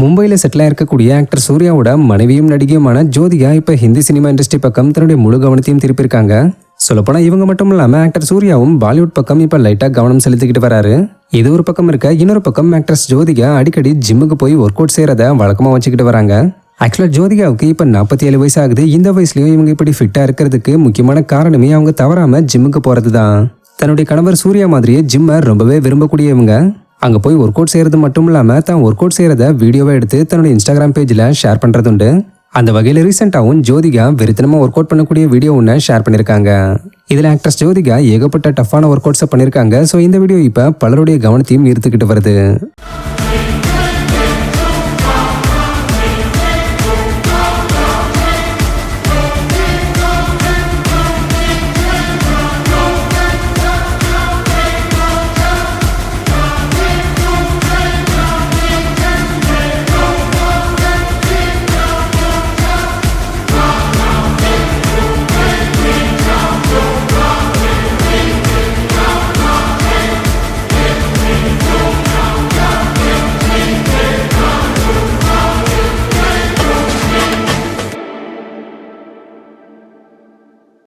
மும்பையில் செட்டில் இருக்கக்கூடிய ஆக்டர் சூர்யாவோட மனைவியும் நடிகையுமான ஜோதிகா இப்போ ஹிந்தி சினிமா இண்டஸ்ட்ரி பக்கம் தன்னுடைய முழு கவனத்தையும் திருப்பியிருக்காங்க. சொல்லப்போனால் இவங்க மட்டும் இல்லாமல் ஆக்டர் சூர்யாவும் பாலிவுட் பக்கம் இப்போ லைட்டாக கவனம் செலுத்திக்கிட்டு வராரு. இது ஒரு பக்கம் இருக்க, இன்னொரு பக்கம் ஆக்ட்ரஸ் ஜோதிகா அடிக்கடி ஜிம்முக்கு போய் ஒர்க் அவுட் செய்கிறத வழக்கமாக வச்சுக்கிட்டு வராங்க. ஆக்சுவலாக ஜோதிகாவுக்கு இப்போ 47 வயசு ஆகுது. இந்த வயசுலையும் இவங்க இப்படி ஃபிட்டாக இருக்கிறதுக்கு முக்கியமான காரணமே அவங்க தவறாமல் ஜிம்முக்கு போகிறது தான். தன்னுடைய கணவர் சூர்யா மாதிரியே ஜிம்மை ரொம்பவே விரும்பக்கூடியவங்க. அங்கே போய் ஒர்க் அவுட் செய்கிறது மட்டும் இல்லாமல் தான் ஒர்க் அவுட் செய்கிறத வீடியோவை எடுத்து தன்னுடைய இன்ஸ்டாகிராம் பேஜில் ஷேர் பண்ணுறதுண்டு. அந்த வகையில் ரீசெண்டாகவும் ஜோதிகா வெறித்தனமாக ஒர்க் அவுட் பண்ணக்கூடிய வீடியோ ஒன்று ஷேர் பண்ணியிருக்காங்க. இதில் ஆக்ட்ரஸ் ஜோதிகா ஏகப்பட்ட டஃப்பான ஒர்க் அவுட்ஸை பண்ணியிருக்காங்க. ஸோ இந்த வீடியோ இப்போ பலருடைய கவனத்தையும் ஈர்த்துக்கிட்டு வருது.